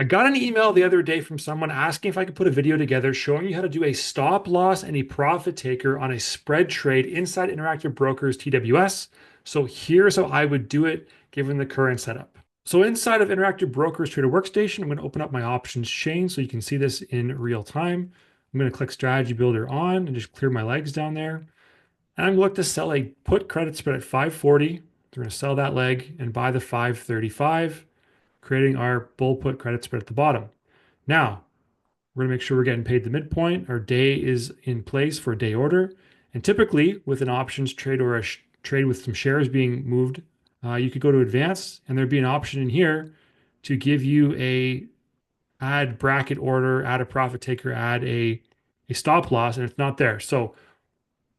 I got an email the other day from someone asking if I could put a video together showing you how to do a stop loss and a profit taker on a spread trade inside Interactive Brokers TWS. So here's how I would do it given the current setup. So inside of Interactive Brokers Trader Workstation, I'm going to open up my options chain so you can see this in real time. I'm going to click Strategy Builder on and just clear my legs down there. And I'm going to look to sell a put credit spread at 540. We're going to sell that leg and buy the 535, creating our bull put credit spread at the bottom. Now, we're going to make sure we're getting paid the midpoint. Our day is in place for a day order. And typically, with an options trade or a trade with some shares being moved, you could go to advanced and there'd be an option in here to give you a add bracket order, add a profit taker, add a stop loss, and it's not there. So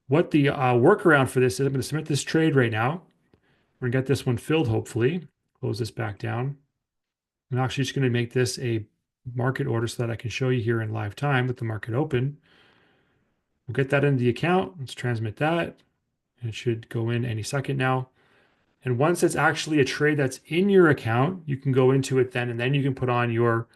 what the workaround for this is, I'm going to submit this trade right now. We're going to get this one filled, hopefully. Close this back down. I'm actually just going to make this a market order so that I can show you here in live time with the market open. We'll get that into the account. Let's transmit that. And it should go in any second now. And once it's actually a trade that's in your account, you can go into it then, and then you can put on your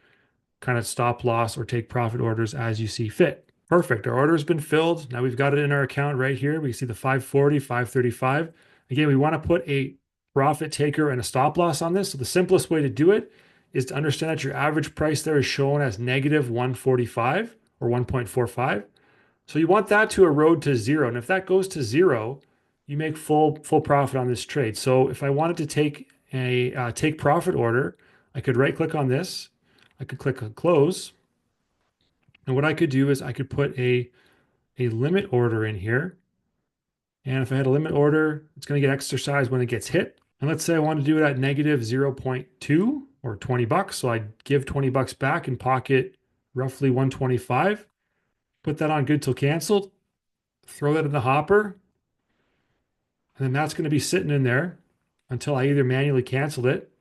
kind of stop loss or take profit orders as you see fit. Perfect. Our order has been filled. Now we've got it in our account right here. We see the 540, 535. Again, we want to put a profit taker and a stop loss on this. So the simplest way to do it is to understand that your average price there is shown as negative 145 or 1.45. So you want that to erode to zero. And if that goes to zero, you make full profit on this trade. So if I wanted to take a take profit order, I could right click on this. I could click on close. And what I could do is I could put a limit order in here. And if I had a limit order, it's going to get exercised when it gets hit. And let's say I want to do it at negative 0.2 or 20 bucks. So I'd give 20 bucks back and pocket roughly 125. Put that on good till canceled. Throw that in the hopper. And then that's going to be sitting in there until I either manually cancel it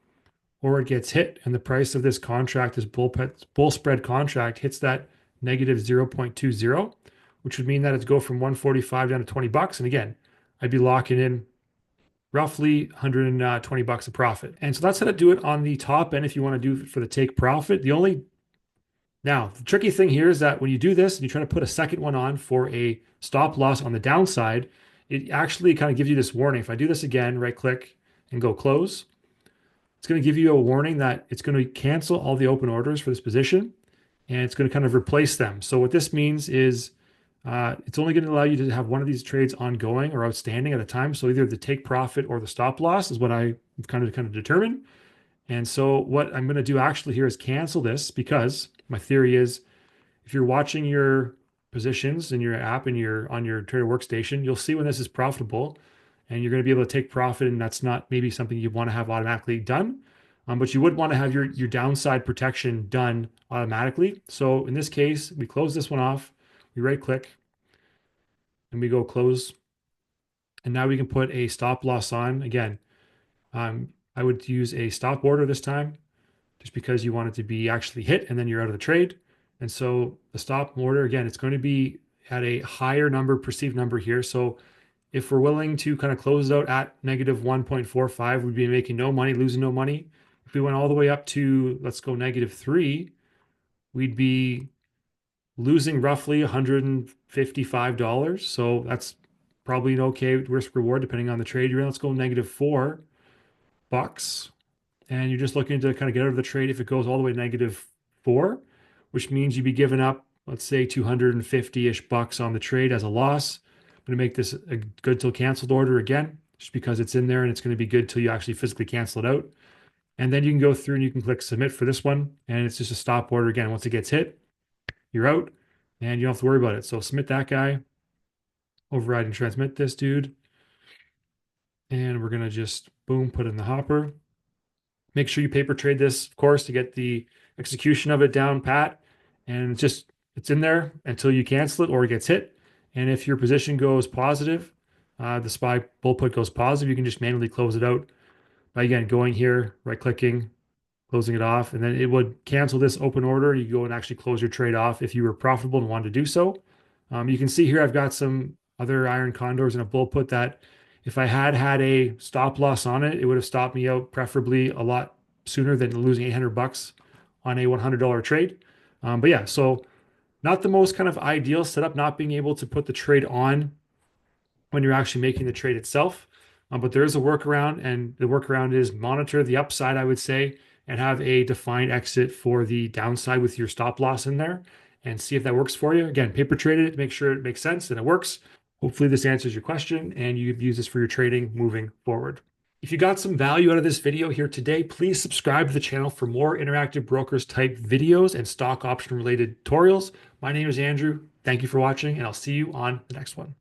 or it gets hit. And the price of this contract, this bull spread contract, hits that negative 0.20, which would mean that it's go from 145 down to 20 bucks. And again, I'd be locking in roughly 120 bucks of profit. And so that's how to do it on the top end if you want to do it for the take profit. The tricky thing here is that when you do this and you try to put a second one on for a stop loss on the downside, it actually kind of gives you this warning. If I do this again, right click and go close, it's going to give you a warning that it's going to cancel all the open orders for this position and it's going to kind of replace them. So what this means is it's only going to allow you to have one of these trades ongoing or outstanding at a time. So either the take profit or the stop loss is what I've kind of determined. And so what I'm going to do actually here is cancel this because my theory is if you're watching your positions in your app and you're on your Trader Workstation, you'll see when this is profitable and you're going to be able to take profit. And that's not maybe something you want to have automatically done. But you would want to have your downside protection done automatically. So in this case, we close this one off, we right click and we go close. And now we can put a stop loss on. Again, I would use a stop order this time just because you want it to be actually hit and then you're out of the trade. And so the stop order, again, it's going to be at a higher number, perceived number here. So if we're willing to kind of close it out at negative 1.45, we'd be making no money, losing no money. If we went all the way up to, let's go -3, we'd be losing roughly $155. So that's probably an okay risk reward depending on the trade you're in. Let's go -$4. And you're just looking to kind of get out of the trade if it goes all the way -4, which means you'd be giving up, let's say 250-ish bucks on the trade as a loss. I'm going to make this a good till canceled order again, just because it's in there and it's going to be good till you actually physically cancel it out. And then you can go through and you can click submit for this one. And it's just a stop order again. Once it gets hit, you're out and you don't have to worry about it. So submit that guy, override and transmit this dude. And we're going to just boom, put it in the hopper. Make sure you paper trade this, of course, to get the execution of it down pat. And it's in there until you cancel it or it gets hit. And if your position goes positive, the SPY bull put goes positive, you can just manually close it out by, again, going here, right clicking, closing it off. And then it would cancel this open order. You go and actually close your trade off if you were profitable and wanted to do so. You can see here I've got some other iron condors and a bull put that if I had a stop loss on it, it would have stopped me out preferably a lot sooner than losing 800 bucks on a $100 trade. But yeah, so not the most kind of ideal setup, not being able to put the trade on when you're actually making the trade itself. But there is a workaround, and the workaround is monitor the upside, I would say, and have a defined exit for the downside with your stop loss in there and see if that works for you. Again, paper trade it, make sure it makes sense and it works. Hopefully, this answers your question and you use this for your trading moving forward. If you got some value out of this video here today, please subscribe to the channel for more interactive brokers type videos and stock option related tutorials. My name is Andrew. Thank you for watching, and I'll see you on the next one.